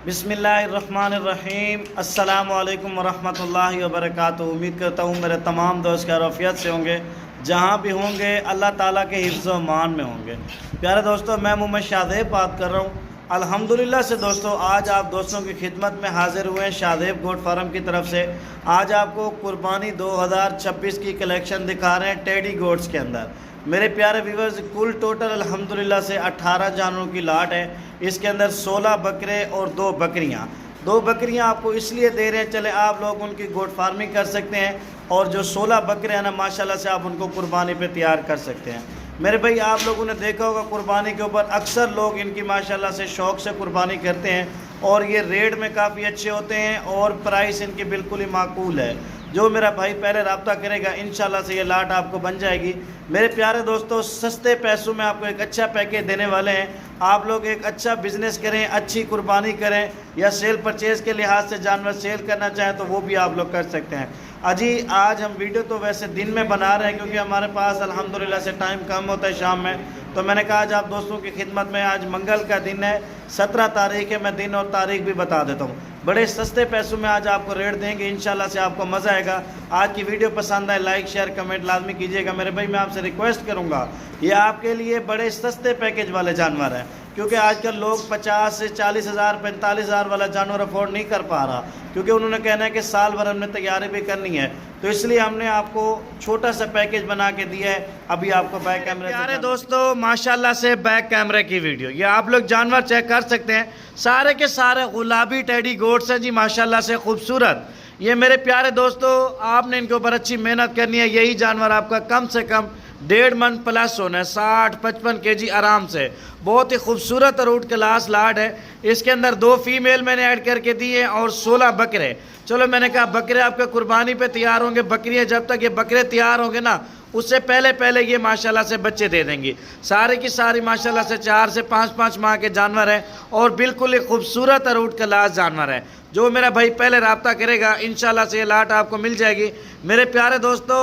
बिस्मिल्लाहिर्रहमानिर्रहीम अस्सलामु अलैकुम वरहमतुल्लाहि वबरकातुहू। उम्मीद करता हूँ मेरे तमाम दोस्त खैरियत से होंगे, जहाँ भी होंगे अल्लाह ताला के हिफ्ज़ व मान में होंगे। प्यारे दोस्तों, मैं मोहम्मद शादेब बात कर रहा हूँ अल्हम्दुलिल्लाह से। दोस्तों, आज आप दोस्तों की खिदमत में हाज़िर हुए हैं शादेब गोट फार्म की तरफ से। आज आपको कुर्बानी 2026 की कलेक्शन दिखा रहे हैं टेडी गोट्स के अंदर। मेरे प्यारे व्यूवर्स, कुल टोटल अल्हम्दुलिल्लाह से 18 जानवरों की लाट है। इसके अंदर 16 बकरे और 2 बकरियां। 2 बकरियां आपको इसलिए दे रहे हैं, चले आप लोग उनकी गोट फार्मिंग कर सकते हैं, और जो 16 बकरे हैं ना, माशाल्लाह से आप उनको कुर्बानी पे तैयार कर सकते हैं। मेरे भाई, आप लोगों ने देखा होगा कुर्बानी के ऊपर अक्सर लोग इनकी माशाल्लाह से शौक़ से कुर्बानी करते हैं, और ये रेट में काफ़ी अच्छे होते हैं और प्राइस इनकी बिल्कुल ही माकूल है। जो मेरा भाई पहले रब्ता करेगा, इंशाल्लाह से ये लाट आपको बन जाएगी। मेरे प्यारे दोस्तों, सस्ते पैसों में आपको एक अच्छा पैकेज देने वाले हैं। आप लोग एक अच्छा बिज़नेस करें, अच्छी कुर्बानी करें, या सेल परचेज़ के लिहाज से जानवर सेल करना चाहें तो वो भी आप लोग कर सकते हैं। अजी, आज हम वीडियो तो वैसे दिन में बना रहे हैं, क्योंकि हमारे पास अल्हम्दुलिल्लाह से टाइम कम होता है शाम में, तो मैंने कहा आज आप दोस्तों की खिदमत में, आज मंगल का दिन है, 17 तारीख है, मैं दिन और तारीख भी बता देता हूँ। बड़े सस्ते पैसों में आज आपको रेट देंगे, इंशाल्लाह से आपको मज़ा आएगा। आज की वीडियो पसंद आए, लाइक शेयर कमेंट लाजमी कीजिएगा। मेरे भाई, मैं आपसे रिक्वेस्ट करूँगा, ये आपके लिए बड़े सस्ते पैकेज वाले जानवर हैं, क्योंकि आजकल लोग 50 से 40 हज़ार 45 हज़ार वाला जानवर अफोर्ड नहीं कर पा रहा, क्योंकि उन्होंने कहना है कि साल भर हमने तैयारी भी करनी है। तो इसलिए हमने आपको छोटा सा पैकेज बना के दिया है। अभी आपको बैक कैमरे, प्यारे दोस्तों, माशाल्लाह से बैक कैमरे की वीडियो, ये आप लोग जानवर चेक कर सकते हैं। सारे के सारे गुलाबी टेडी गोट्स हैं जी, माशाल्लाह से खूबसूरत। ये मेरे प्यारे दोस्तों, आपने इनके ऊपर अच्छी मेहनत करनी है। यही जानवर आपका कम से कम 1.5 मन प्लस होना है, 60-55 kg आराम से। बहुत ही खूबसूरत और आउट क्लास लाट है। इसके अंदर 2 फीमेल मैंने ऐड करके दी है और 16 बकरे। चलो, मैंने कहा बकरे आपके कुर्बानी पे तैयार होंगे, बकरियाँ जब तक ये बकरे तैयार होंगे ना, उससे पहले पहले ये माशाल्लाह से बच्चे दे देंगी। सारे की सारी माशाल्लाह से 4 से 5-5 माह के जानवर हैं, और बिल्कुल ही खूबसूरत और आउट क्लास जानवर है। जो मेरा भाई पहले रब्ता करेगा, इंशाल्लाह से ये लाट आपको मिल जाएगी। मेरे प्यारे दोस्तों,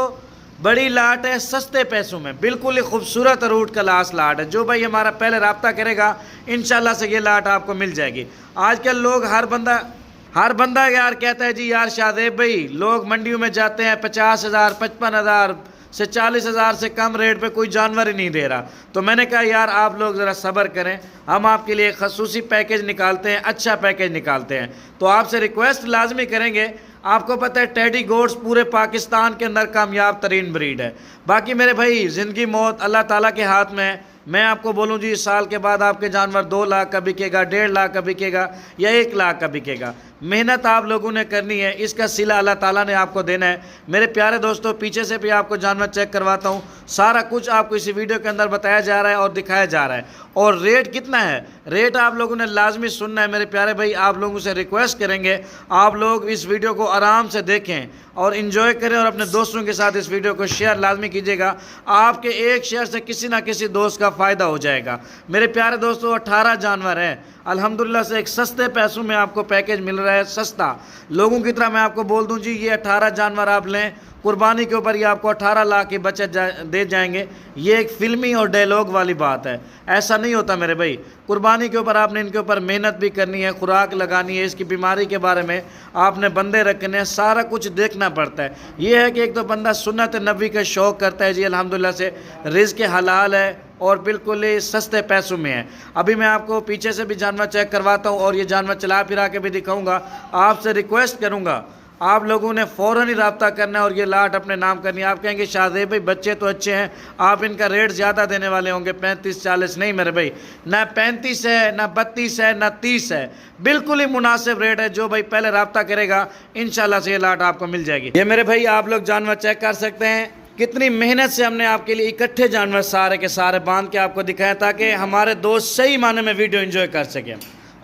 बड़ी लाट है, सस्ते पैसों में, बिल्कुल ही खूबसूरत और आउट क्लास लाट है। जो भाई हमारा पहले रब्ता करेगा, इंशाल्लाह से ये लाट आपको मिल जाएगी। आजकल लोग हर बंदा यार कहता है जी, यार शादेब भाई, लोग मंडियों में जाते हैं 50 हज़ार 55 हज़ार से 40 हज़ार से कम रेट पे कोई जानवर ही नहीं दे रहा। तो मैंने कहा यार आप लोग ज़रा सब्र करें, हम आपके लिए खसूसी पैकेज निकालते हैं, अच्छा पैकेज निकालते हैं। तो आपसे रिक्वेस्ट लाजमी करेंगे। आपको पता है टेडी गोट्स पूरे पाकिस्तान के अंदर कामयाब तरीन ब्रीड है। बाकी मेरे भाई, ज़िंदगी मौत अल्लाह ताला के हाथ में है। मैं आपको बोलूँ जी, साल के बाद आपके जानवर 2 लाख का बिकेगा, 1.5 लाख का बिकेगा, या 1 लाख का बिकेगा। मेहनत आप लोगों ने करनी है, इसका सिला अल्लाह ताला ने आपको देना है। मेरे प्यारे दोस्तों, पीछे से भी आपको जानवर चेक करवाता हूँ। सारा कुछ आपको इसी वीडियो के अंदर बताया जा रहा है और दिखाया जा रहा है। और रेट कितना है, रेट आप लोगों ने लाजमी सुनना है। मेरे प्यारे भाई, आप लोगों से रिक्वेस्ट करेंगे, आप लोग इस वीडियो को आराम से देखें और इन्जॉय करें, और अपने दोस्तों के साथ इस वीडियो को शेयर लाजमी कीजिएगा। आपके एक शेयर से किसी ना किसी दोस्त का फ़ायदा हो जाएगा। मेरे प्यारे दोस्तों, 18 जानवर हैं अल्हम्दुलिल्लाह से। एक सस्ते पैसों में आपको पैकेज मिल रहा है, सस्ता। लोगों की तरह मैं आपको बोल दूं जी, ये 18 जानवर आप लें, कुर्बानी के ऊपर ये आपको 18 लाख की बचत दे जाएंगे। ये एक फिल्मी और डायलॉग वाली बात है, ऐसा नहीं होता मेरे भाई। कुर्बानी के ऊपर आपने इनके ऊपर मेहनत भी करनी है, खुराक लगानी है, इसकी बीमारी के बारे में आपने बंदे रखने हैं, सारा कुछ देखना पड़ता है। ये है कि एक तो बंदा सुन्नत नबी का शौक़ करता है जी, अल्हम्दुलिल्लाह से रिज़्क़ हलाल है और बिल्कुल ही सस्ते पैसों में है। अभी मैं आपको पीछे से भी जानवर चेक करवाता हूँ, और ये जानवर चला फिरा के भी दिखाऊँगा। आपसे रिक्वेस्ट करूँगा, आप लोगों ने फ़ौरन ही रब्ता करना है और ये लाट अपने नाम करनी है। आप कहेंगे शादेब भाई बच्चे तो अच्छे हैं, आप इनका रेट ज़्यादा देने वाले होंगे, 35-40। नहीं मेरे भाई, ना 35 है, ना 32 है, ना 30 है, बिल्कुल ही मुनासिब रेट है। जो भाई पहले रब्ता करेगा, इंशाल्लाह से ये लाट आपको मिल जाएगी। ये मेरे भाई, आप लोग जानवर चेक कर सकते हैं, कितनी मेहनत से हमने आपके लिए इकट्ठे जानवर सारे के सारे बांध के आपको दिखाया, ताकि हमारे दोस्त सही माने में वीडियो एंजॉय कर सकें।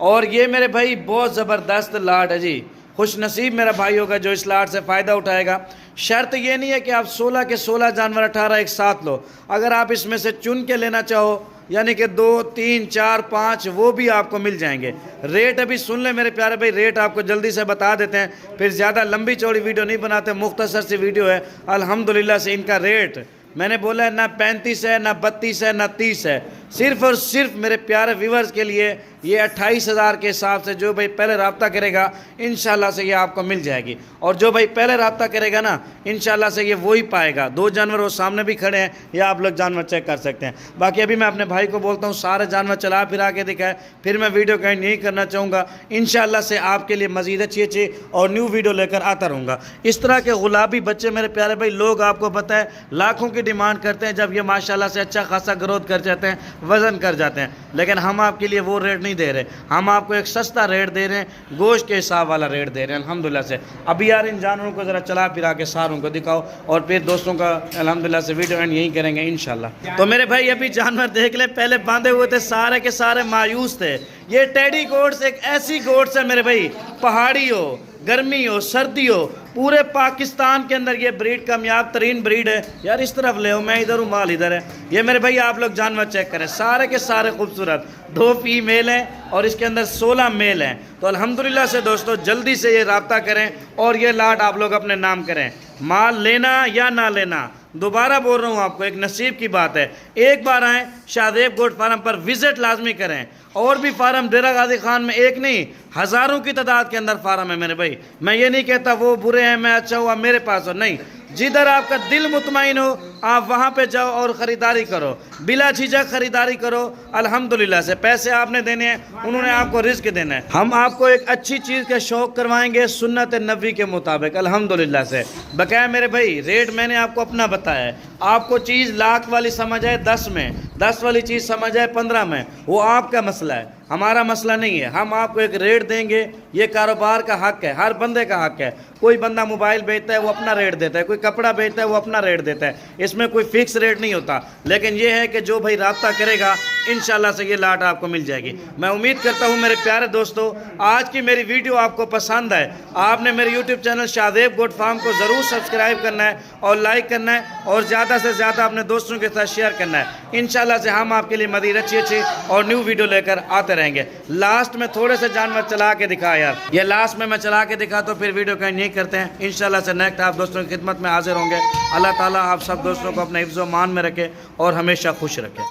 और ये मेरे भाई बहुत ज़बरदस्त लाट है जी। खुश नसीब मेरा भाई होगा जो इस लाट से फ़ायदा उठाएगा। शर्त ये नहीं है कि आप 16 के 16 जानवर 18 एक साथ लो। अगर आप इसमें से चुन के लेना चाहो, यानी कि 2, 3, 4, 5, वो भी आपको मिल जाएंगे। रेट अभी सुन ले मेरे प्यारे भाई, रेट आपको जल्दी से बता देते हैं, फिर ज़्यादा लंबी चौड़ी वीडियो नहीं बनाते, मुख्तसर सी वीडियो है। अल्हम्दुलिल्लाह से इनका रेट मैंने बोला है, ना 35 है, ना 32 है, ना 30 है, सिर्फ़ और सिर्फ मेरे प्यारे व्यूवर्स के लिए ये 28,000 के हिसाब से जो भाई पहले रब्ता करेगा इंशाल्लाह से ये आपको मिल जाएगी। और जो भाई पहले रब्ता करेगा ना इंशाल्लाह से ये वही पाएगा। 2 जानवर वो सामने भी खड़े हैं, या आप लोग जानवर चेक कर सकते हैं। बाकी अभी मैं अपने भाई को बोलता हूँ सारे जानवर चला फिरा के दिखाए, फिर मैं वीडियो का नहीं करना चाहूँगा। इंशाल्लाह से आपके लिए मज़ीद अच्छी और न्यू वीडियो लेकर आता रहूँगा। इस तरह के गुलाबी बच्चे मेरे प्यारे भाई, लोग आपको पता है लाखों की डिमांड करते हैं जब ये माशाल्लाह से अच्छा खासा ग्रोथ कर जाते हैं, वज़न कर जाते हैं। लेकिन हम आपके लिए वो रेट नहीं दे रहे, हम आपको एक सस्ता रेट दे रहे हैं, गोश्त के हिसाब वाला रेट दे रहे हैं अल्हम्दुलिल्लाह से। अभी यार इन जानवरों को ज़रा चला फिरा के सारों को दिखाओ और फिर दोस्तों का अल्हम्दुलिल्लाह से वीडियो एंड यही करेंगे इंशाल्लाह। तो मेरे भाई अभी जानवर देख ले, पहले बांधे हुए थे सारे के सारे मायूस थे। ये टेडी गोट्स एक ऐसी गोट्स है मेरे भाई, पहाड़ी हो, गर्मी हो, सर्दी हो, पूरे पाकिस्तान के अंदर ये ब्रीड कामयाब तरीन ब्रीड है। यार इस तरफ ले हो, मैं इधर हूँ, माल इधर है। ये मेरे भाई आप लोग जानवर चेक करें, सारे के सारे खूबसूरत। 2 फीमेल हैं और इसके अंदर 16 मेल हैं। तो अल्हम्दुलिल्लाह से दोस्तों जल्दी से ये रब्ता करें और ये लाट आप लोग अपने नाम करें। माल लेना या ना लेना, दोबारा बोल रहा हूँ आपको, एक नसीब की बात है। एक बार आएँ शाहदेव गोट फार्म पर विज़िट लाजमी करें। और भी फार्म डेरा गाजी खान में एक नहीं हज़ारों की तादाद के अंदर फार्म है मेरे भाई। मैं ये नहीं कहता वो बुरे हैं मैं अच्छा हुआ मेरे पास हो, नहीं। जिधर आपका दिल मुतमईन हो आप वहाँ पे जाओ और ख़रीदारी करो, बिला झिझक ख़रीदारी करो। अल्हम्दुलिल्लाह से पैसे आपने देने हैं, उन्होंने आपको रिस्क देना है। हम आपको एक अच्छी चीज़ का शौक़ करवाएंगे सुन्नत नबी के मुताबिक अल्हम्दुलिल्लाह से। बकाया मेरे भाई रेट मैंने आपको अपना बताया है। आपको चीज़ लाख वाली समझ आए 10 में, 10 वाली चीज़ समझ आए 15 में, वो आपका मसला है, हमारा मसला नहीं है। हम आपको एक रेट देंगे, ये कारोबार का हक है, हर बंदे का हक है। कोई बंदा मोबाइल बेचता है वो अपना रेट देता है, कोई कपड़ा बेचता है वो अपना रेट देता है, इसमें कोई फिक्स रेट नहीं होता। लेकिन ये है कि जो भाई रब्ता करेगा इंशाल्लाह से ये लाट आपको मिल जाएगी। मैं उम्मीद करता हूँ मेरे प्यारे दोस्तों आज की मेरी वीडियो आपको पसंद है। आपने मेरे YouTube channel Shahdev goat farm को ज़रूर सब्सक्राइब करना है और लाइक करना है और ज़्यादा से ज़्यादा अपने दोस्तों के साथ शेयर करना है। इंशाल्लाह से हम आपके लिए मज़ीद अच्छी और न्यू वीडियो लेकर आते रहेंगे। लास्ट में थोड़े से जानवर चला के दिखा यार, ये लास्ट में मैं चला के दिखा तो फिर वीडियो कहीं नहीं करते हैं। इंशाल्लाह से नेक्स्ट आप दोस्तों की खिदमत में हाजिर होंगे। अल्लाह ताला आप सब दोस्तों को अपने हिफ्ज़ व मान में रखे और हमेशा खुश रखे।